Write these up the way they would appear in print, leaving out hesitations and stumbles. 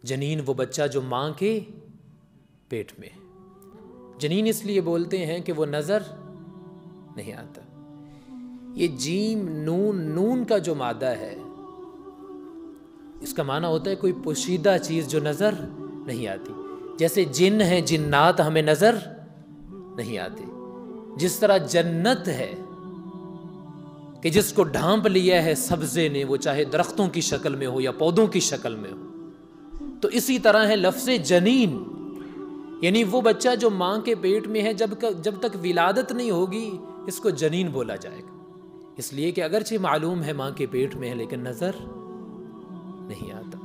جنین وہ بچہ جو ماں کے پیٹ میں ہے۔ جنین اس لیے بولتے ہیں کہ وہ نظر نہیں آتا۔ یہ جیم نون کا جو مادہ ہے، اس کا معنی ہوتا ہے کوئی پوشیدہ چیز جو نظر نہیں آتی۔ جیسے جن ہیں، جنات ہمیں نظر نہیں آتے، جس طرح جنت ہے کہ جس کو ڈھانپ لیا ہے سبزے نے، وہ چاہے درختوں کی شکل میں ہو یا پودوں کی شکل میں ہو، تو اسی طرح ہے لفظ جنین، یعنی وہ بچہ جو ماں کے پیٹ میں ہے، جب تک ولادت نہیں ہوگی اس کو جنین بولا جائے گا، اس لیے کہ اگرچہ معلوم ہے ماں کے پیٹ میں ہے لیکن نظر نہیں آتا۔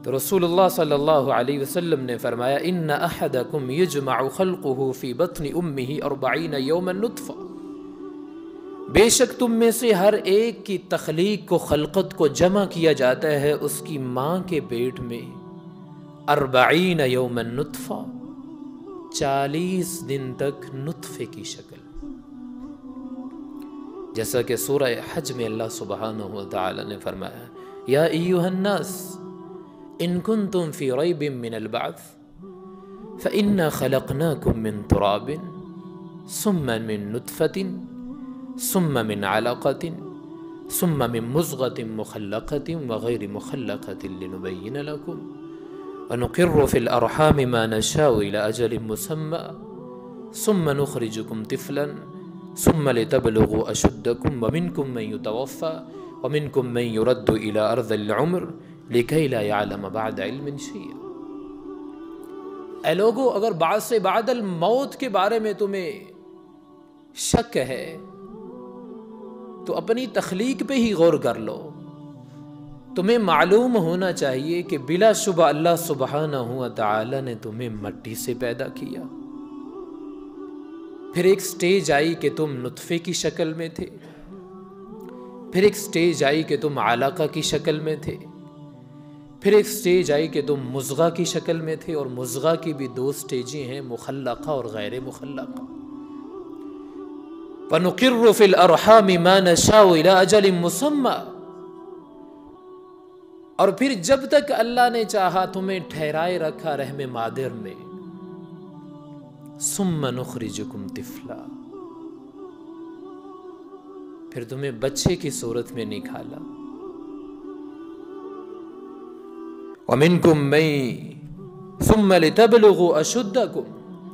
تو رسول اللہ صلی اللہ علیہ وسلم نے فرمایا ان احدکم یجمع خلقہ فی بطن امہ 40 یوما نطفہ، بے شک تم میں سے ہر ایک کی تخلیق کو، خلقت کو جمع کیا جاتا ہے اس کی ماں کے پیٹ میں 40 یوما نطفہ، 40 دن تک نطفے کی شکل، جیسا کہ سورہ حج میں اللہ سبحانہ وتعالی نے فرمایا یا ایھا الناس ان کنتم فی ریب من البعث فإنا خلقناکم من تراب ثم من نطفة ثم من علقة ثم من مضغة مخلقة وغير مخلقة لنبين لكم ونقر في الأرحام ما نشاء إلى أجل مسمى ثم نخرجكم طفلا ثم لتبلغوا أشدكم ومنكم من يتوفى ومنكم من يرد إلى أرذل العمر لكي لا يعلم بعد علم شيئا۔ اے لوگو، اگر بعد سے بعد الموت کے بارے میں تمہیں شک ہے تو اپنی تخلیق پہ ہی غور کر لو۔ تمہیں معلوم ہونا چاہیے کہ بلا شبہ اللہ سبحانہ وتعالی نے تمہیں مٹی سے پیدا کیا، پھر ایک سٹیج آئی کہ تم نطفے کی شکل میں تھے، پھر ایک سٹیج آئی کہ تم علقہ کی شکل میں تھے، پھر ایک سٹیج آئی کہ تم مضغہ کی شکل میں تھے، اور مضغہ کی بھی 2 سٹیجیں ہیں، مخلقہ اور غیر مخلقہ۔ وَنُقِرُّ فِي الْأَرْحَامِ مَا نَشَاءُ إِلَىٰ أَجَلٍ مُّسَمًّى، اور پھر جب تک اللہ نے چاہا تمہیں ٹھہرائے رکھا رحم مادر میں، ثُمَّ نُخْرِجُكُمْ طِفْلًا، پھر تمہیں بچے کی صورت میں نکالا۔ وَمِنْكُمْ مَن ثُمَّ لِتَبْلُغُوا أَشُدَّكُمْ،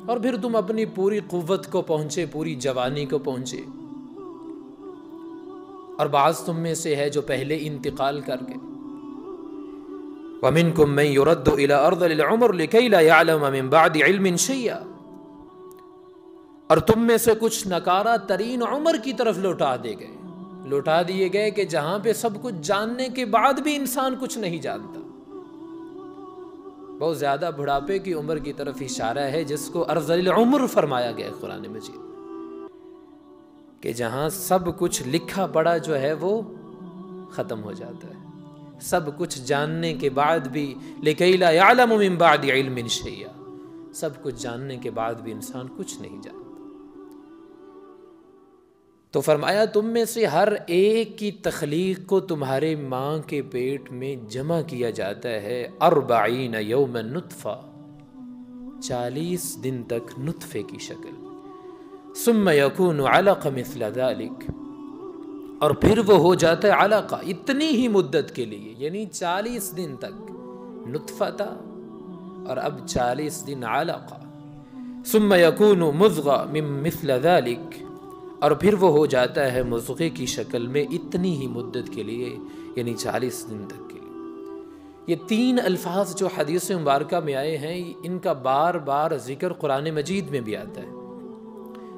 اور پھر تم اپنی پوری قوت کو پہنچے، پوری جوانی کو پہنچے، اور بعض تم میں سے ہے جو پہلے انتقال کر گئے۔ وَمِنْكُمْ مَن يُرَدُّ إِلَىٰ أَرْذَلِ الْعُمُرِ لِكَيْ لَا يَعْلَمَ مِن بَعْدِ عِلْمٍ شَيْئًا، اور تم میں سے کچھ نکارہ ترین عمر کی طرف لوٹا دیے گئے کہ جہاں پہ سب کچھ جاننے کے بعد بھی انسان کچھ نہیں جانتا۔ بہت زیادہ بڑھاپے کی عمر کی طرف اشارہ ہے، جس کو ارذل العمر فرمایا گیا ہے قرآن مجید، کہ جہاں سب کچھ لکھا پڑا جو ہے وہ ختم ہو جاتا ہے، سب کچھ جاننے کے بعد بھی لِكَيْ لَا يَعْلَمُ مِن بَعْدِ عِلْمٍ شَيْئًا، سب کچھ جاننے کے بعد بھی انسان کچھ نہیں جانتا۔ تو فرمایا تم میں سے ہر ایک کی تخلیق کو تمہارے ماں کے پیٹ میں جمع کیا جاتا ہے 40 یوما نطفہ، 40 دن تک نطفے کی شکل، ثم یکون علقہ مثل ذلک، اور پھر وہ ہو جاتا ہے علقہ اتنی ہی مدت کے لیے، یعنی 40 دن تک نطفہ تھا اور اب 40 دن علقہ، ثم یکون مضغہ من مثل ذلک، اور پھر وہ ہو جاتا ہے مضغے کی شکل میں اتنی ہی مدت کے لیے، یعنی 40 دن تک کے لیے۔ یہ 3 الفاظ جو حدیث مبارکہ میں آئے ہیں، ان کا بار بار ذکر قرآن مجید میں بھی آتا ہے،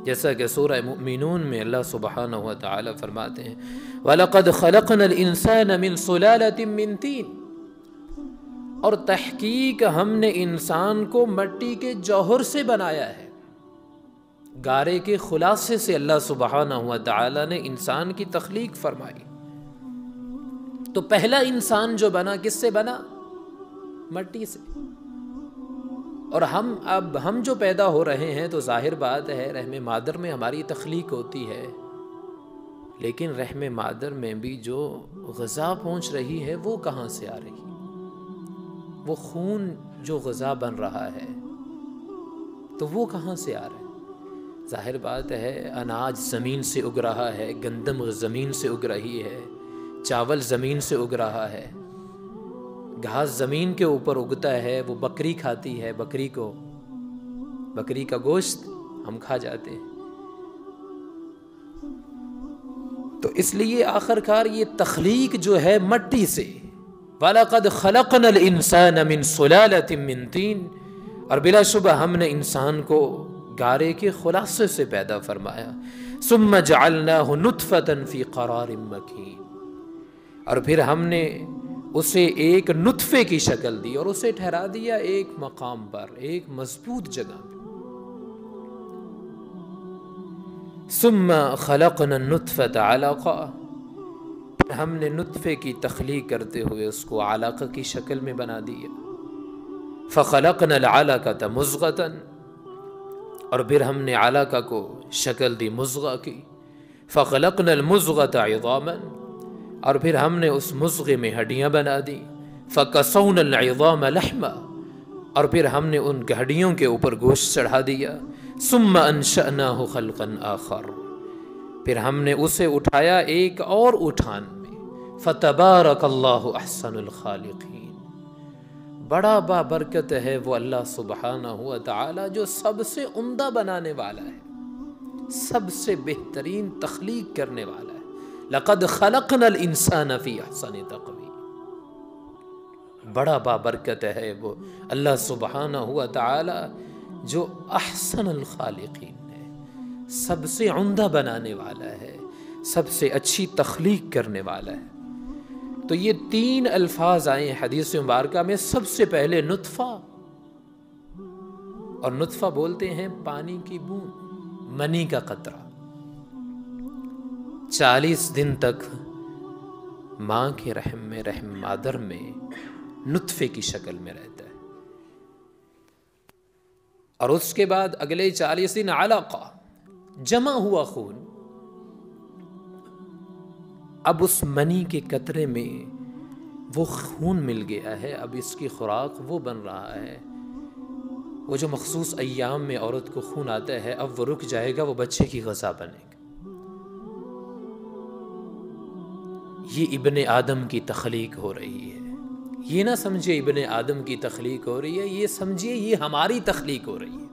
جیسا کہ سورہ مؤمنون میں اللہ سبحانہ وتعالی فرماتے ہیں وَلَقَدْ خَلَقْنَا الْإِنسَانَ مِنْ صُلَالَةٍ مِّن طِينٍ، اور تحقیق ہم نے انسان کو مٹی کے جوہر سے بنایا ہے، گارے کے خلاصے سے اللہ سبحانہ وتعالی نے انسان کی تخلیق فرمائی۔ تو پہلا انسان جو بنا کس سے بنا؟ مٹی سے۔ اور ہم جو پیدا ہو رہے ہیں تو ظاہر بات ہے رحم مادر میں ہماری تخلیق ہوتی ہے، لیکن رحم مادر میں بھی جو غذا پہنچ رہی ہے وہ کہاں سے آ رہی ہے؟ وہ خون جو غذا بن رہا ہے تو وہ کہاں سے آ رہا ہے؟ ظاہر بات ہے اناج زمین سے اگ رہا ہے، گندم زمین سے اگ رہی ہے، چاول زمین سے اگ رہا ہے، گھاس زمین کے اوپر اگتا ہے، وہ بکری کھاتی ہے، بکری کا گوشت ہم کھا جاتے ہیں۔ تو اس لیے آخر کار یہ تخلیق جو ہے مٹی سے، وَلَقَدْ خَلَقْنَا الْإِنسَانَ مِنْ صُلَالَةٍ مِّن طِينٍ، اور بلا شبہ ہم نے انسان کو گارے کے خلاصے سے پیدا فرمایا، ثُمَّ جَعَلْنَاهُ نُطْفَةً فِي قَرَارٍ مَّكِينٍ، اور پھر ہم نے اسے ایک نطفے کی شکل دی اور اسے ٹھہرا دیا ایک مقام پر، ایک مضبوط جگہ پہ۔ ثم خلقنا النطفة علقة، ہم نے نطفے کی تخلیق کرتے ہوئے اس کو علقہ کی شکل میں بنا دیا۔ فخلقنا العلقة مضغة، اور پھر ہم نے علقہ کو شکل دی مضغہ کی۔ فخلقنا المضغة عظاما، اور پھر ہم نے اس مضغے میں ہڈیاں بنا دی۔ فکسونا العظام لحما، اور پھر ہم نے ان ہڈیوں کے اوپر گوشت چڑھا دیا۔ ثم انشأناه خلقا آخر، پھر ہم نے اسے اٹھایا ایک اور اٹھان میں۔ فتبارک اللہ احسن الخالقین، بڑا بابرکت ہے وہ اللہ سبحانہ و تعالی جو سب سے عمدہ بنانے والا ہے، سب سے بہترین تخلیق کرنے والا ہے۔ لقد خلقنا الانسان فی احسن تقویم، بڑا بابرکت ہے وہ اللہ سبحانہ و تعالی جو احسن الخالقین ہے، سب سے عمدہ بنانے والا ہے، سب سے اچھی تخلیق کرنے والا ہے۔ تو یہ تین الفاظ آئے ہیں حدیث مبارکہ میں، سب سے پہلے نطفہ، اور نطفہ بولتے ہیں پانی کی بوند، منی کا قطرہ۔ 40 دن تک ماں کے رحم میں، رحم مادر میں نطفے کی شکل میں رہتا ہے، اور اس کے بعد اگلے 40 دن علقہ، جمع ہوا خون۔ اب اس منی کے قطرے میں وہ خون مل گیا ہے، اب اس کی خوراک وہ بن رہا ہے۔ وہ جو مخصوص ایام میں عورت کو خون آتا ہے اب وہ رک جائے گا، وہ بچے کی غذا بنے گا۔ یہ ابن آدم کی تخلیق ہو رہی ہے۔ یہ نہ سمجھے ابن آدم کی تخلیق ہو رہی ہے، یہ سمجھے یہ ہماری تخلیق ہو رہی ہے۔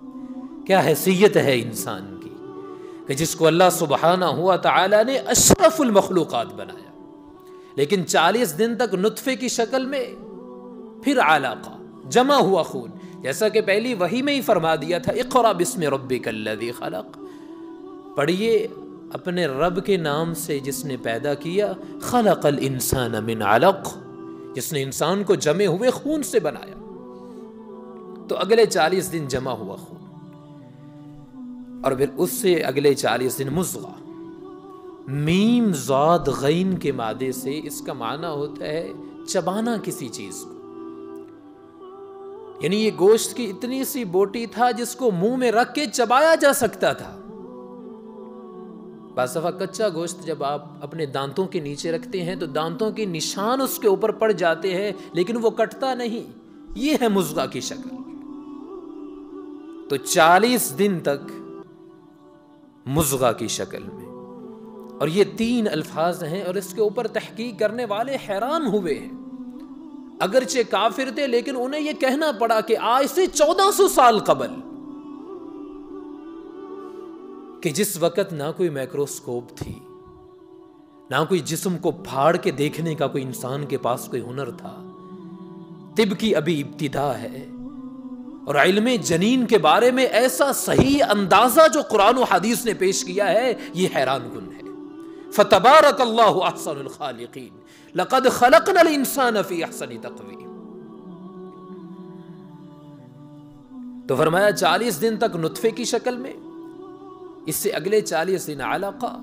کیا حیثیت ہے انسان کی کہ جس کو اللہ سبحانہ ہوا تعالی نے اشرف المخلوقات بنایا، لیکن 40 دن تک نطفے کی شکل میں، پھر علقہ، جمع ہوا خون، جیسا کہ پہلی وحی میں ہی فرما دیا تھا، اقرأ بسم ربک الذی خلق، پڑھیے اپنے رب کے نام سے جس نے پیدا کیا، خلق الانسان من علق، جس نے انسان کو جمے ہوئے خون سے بنایا۔ تو اگلے 40 دن جمع ہوا خون، اور پھر اس سے اگلے 40 دن مضغہ، میم ضاد غین کے مادے سے، اس کا معنی ہوتا ہے چبانا کسی چیز کو، یعنی یہ گوشت کی اتنی سی بوٹی تھا جس کو منہ میں رکھ کے چبایا جا سکتا تھا۔ بعض دفعہ کچا گوشت جب آپ اپنے دانتوں کے نیچے رکھتے ہیں تو دانتوں کے نشان اس کے اوپر پڑ جاتے ہیں، لیکن وہ کٹتا نہیں، یہ ہے مضغہ کی شکل۔ تو 40 دن تک مضغہ کی شکل میں، اور یہ 3 الفاظ ہیں، اور اس کے اوپر تحقیق کرنے والے حیران ہوئے ہیں، اگرچہ کافر تھے لیکن انہیں یہ کہنا پڑا کہ آج سے 1400 سال قبل، کہ جس وقت نہ کوئی مائکروسکوپ تھی، نہ کوئی جسم کو پھاڑ کے دیکھنے کا کوئی انسان کے پاس کوئی ہنر تھا، طب کی ابھی ابتدا ہے، اور علم جنین کے بارے میں ایسا صحیح اندازہ جو قرآن و حدیث نے پیش کیا ہے، یہ حیران کن ہے۔ فتبارک اللہ احسن الخالقین، لقد خلقنا الانسان فی احسن تقویم۔ تو فرمایا 40 دن تک نطفے کی شکل میں، اس سے اگلے 40 دن علقہ،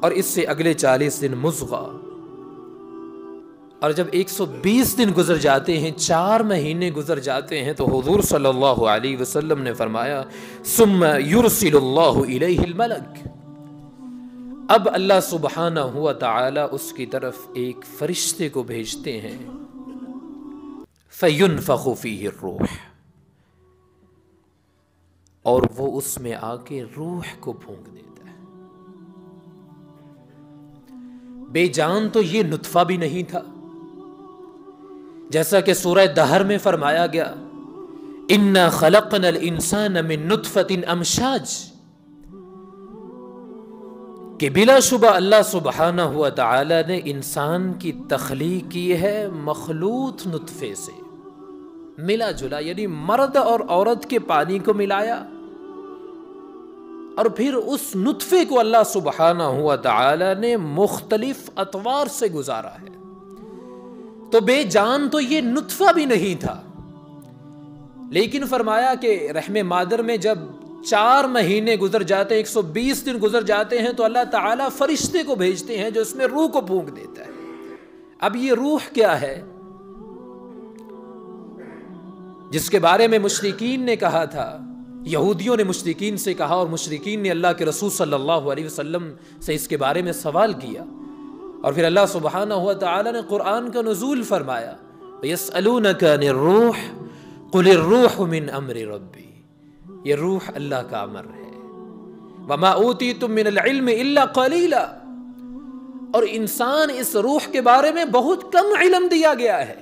اور اس سے اگلے 40 دن مضغہ، اور جب 120 دن گزر جاتے ہیں، 4 مہینے گزر جاتے ہیں، تو حضور صلی اللہ علیہ وسلم نے فرمایا ثم یرسل اللہ الیہ الملک، اب اللہ سبحانہ ہوا تعالی اس کی طرف ایک فرشتے کو بھیجتے ہیں۔ فَيُنْفَخُ فِيهِ الرُّوحُ، اور وہ اس میں آ کے روح کو پھونک دیتا ہے۔ بے جان تو یہ نطفہ بھی نہیں تھا، جیسا کہ سورہ دہر میں فرمایا گیا اِنَّا خَلَقْنَا الْإِنسَانَ مِن نُطْفَةٍ أَمْشَاجٍ، کہ بلا شبہ اللہ سبحانہ و تعالی نے انسان کی تخلیق کی ہے مخلوط نطفے سے، ملا جلا، یعنی مرد اور عورت کے پانی کو ملایا اور پھر اس نطفے کو اللہ سبحانہ و تعالی نے مختلف اطوار سے گزارا ہے۔ تو بے جان تو یہ نطفہ بھی نہیں تھا، لیکن فرمایا کہ رحم مادر میں جب 4 مہینے گزر جاتے ہیں، 120 دن گزر جاتے ہیں، تو اللہ تعالیٰ فرشتے کو بھیجتے ہیں جو اس میں روح کو پھونک دیتا ہے۔ اب یہ روح کیا ہے جس کے بارے میں مشرکین نے کہا تھا، یہودیوں نے مشرکین سے کہا اور مشرکین نے اللہ کے رسول صلی اللہ علیہ وسلم سے اس کے بارے میں سوال کیا، اور پھر اللہ سبحانہ و تعالیٰ نے قرآن کا نزول فرمایا وَيَسْأَلُونَكَ عَنِ الرُّوحِ قُلِ الرُّوحُ مِنْ أَمْرِ رَبِّي، یہ روح اللہ کا امر ہے۔ وَمَا أُوتِيتُم مِّنَ الْعِلْمِ إِلَّا قَلِيلًا، اور انسان اس روح کے بارے میں بہت کم علم دیا گیا ہے۔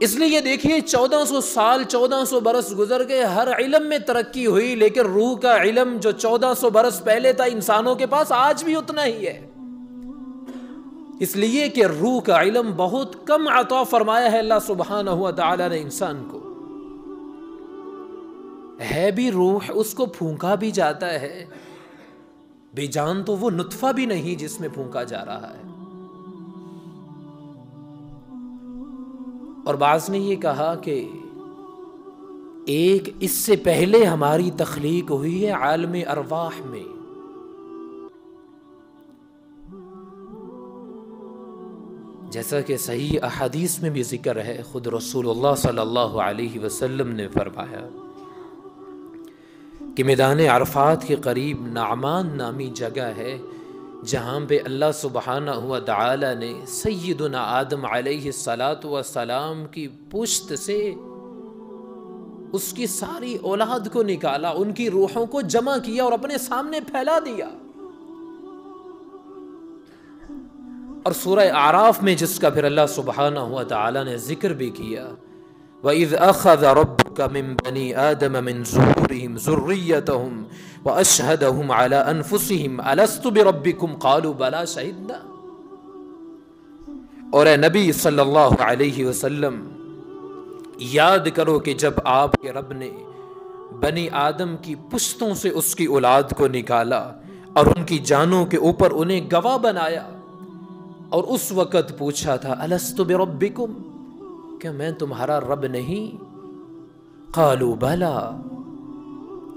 اس لیے یہ دیکھیے 1400 سال 1400 برس گزر گئے، ہر علم میں ترقی ہوئی، لیکن روح کا علم جو 1400 برس پہلے تھا انسانوں کے پاس آج بھی اتنا ہی ہے، اس لیے کہ روح کا علم بہت کم عطا فرمایا ہے اللہ سبحانہ و تعالی نے انسان کو۔ ہے بھی روح، اس کو پھونکا بھی جاتا ہے، بے جان تو وہ نطفہ بھی نہیں جس میں پھونکا جا رہا ہے۔ اور بعض نے یہ کہا کہ ایک اس سے پہلے ہماری تخلیق ہوئی ہے عالم ارواح میں، جیسا کہ صحیح احادیث میں بھی ذکر ہے، خود رسول اللہ صلی اللہ علیہ وسلم نے فرمایا کہ میدان عرفات کے قریب نعمان نامی جگہ ہے جہاں پہ اللہ سبحانہ و تعالی نے سیدنا آدم علیہ السلام کی پشت سے اس کی ساری اولاد کو نکالا، ان کی روحوں کو جمع کیا اور اپنے سامنے پھیلا دیا۔ اور سورہ اعراف میں جس کا پھر اللہ سبحانہ و تعالی نے ذکر بھی کیا وَإِذْ أَخَذَ رَبُّكَ مِن بَنِي آدَمَ مِن ظُهُورِهِمْ ذُرِّيَّتَهُمْ وَأَشْهَدَهُمْ عَلَىٰ أَنفُسِهِمْ أَلَسْتُ بِرَبِّكُمْ قَالُوا بَلَىٰ شَهِدْنَا۔ اور اے نبی صلی اللہ علیہ وسلم یاد کرو کہ جب آپ کے رب نے بنی آدم کی پشتوں سے اس کی اولاد کو نکالا اور ان کی جانوں کے اوپر انہیں گواہ بنایا، اور اس وقت پوچھا تھا أَلَسْتُ بِرَبِّكُمْ، کہ میں تمہارا رب نہیں؟ قالوا بلا،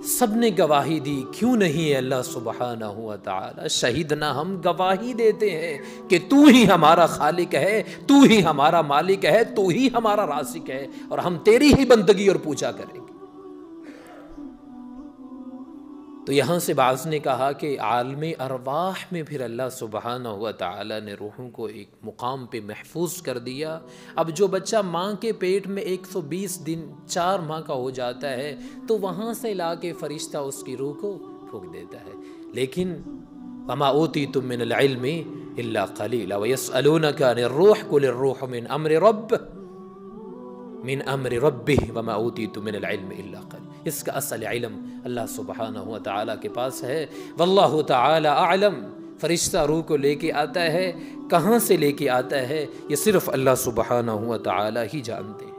سب نے گواہی دی، کیوں نہیں ہے اللہ سبحانہ و تعالی شہیدنا، ہم گواہی دیتے ہیں کہ تو ہی ہمارا خالق ہے، تو ہی ہمارا مالک ہے، تو ہی ہمارا رازق ہے، اور ہم تیری ہی بندگی اور پوجا کریں گے۔ تو یہاں سے بعض نے کہا کہ عالم ارواح میں پھر اللہ سبحانہ و تعالی نے روحوں کو ایک مقام پہ محفوظ کر دیا۔ اب جو بچہ ماں کے پیٹ میں 120 دن 4 ماہ کا ہو جاتا ہے تو وہاں سے لا کے فرشتہ اس کی روح کو پھونک دیتا ہے، لیکن وَمَا أُوتِيتُم مِّنَ الْعِلْمِ إِلَّا قَلِيلًا وَيَسْأَلُونَكَ عَنِ الرُّوحِ قُلِ الرُّوحُ مِنْ أَمْرِ رَبِّهِ وَمَا أُوتِيتُم مِّنَ الْعِلْمِ إِلَّا قَلِيلًا۔ اس کا اصل علم اللہ سبحانہ و تعالیٰ کے پاس ہے، واللہ تعالی اعلم۔ فرشتہ روح کو لے کے آتا ہے، کہاں سے لے کے آتا ہے یہ صرف اللہ سبحانہ و تعالیٰ ہی جانتے ہیں۔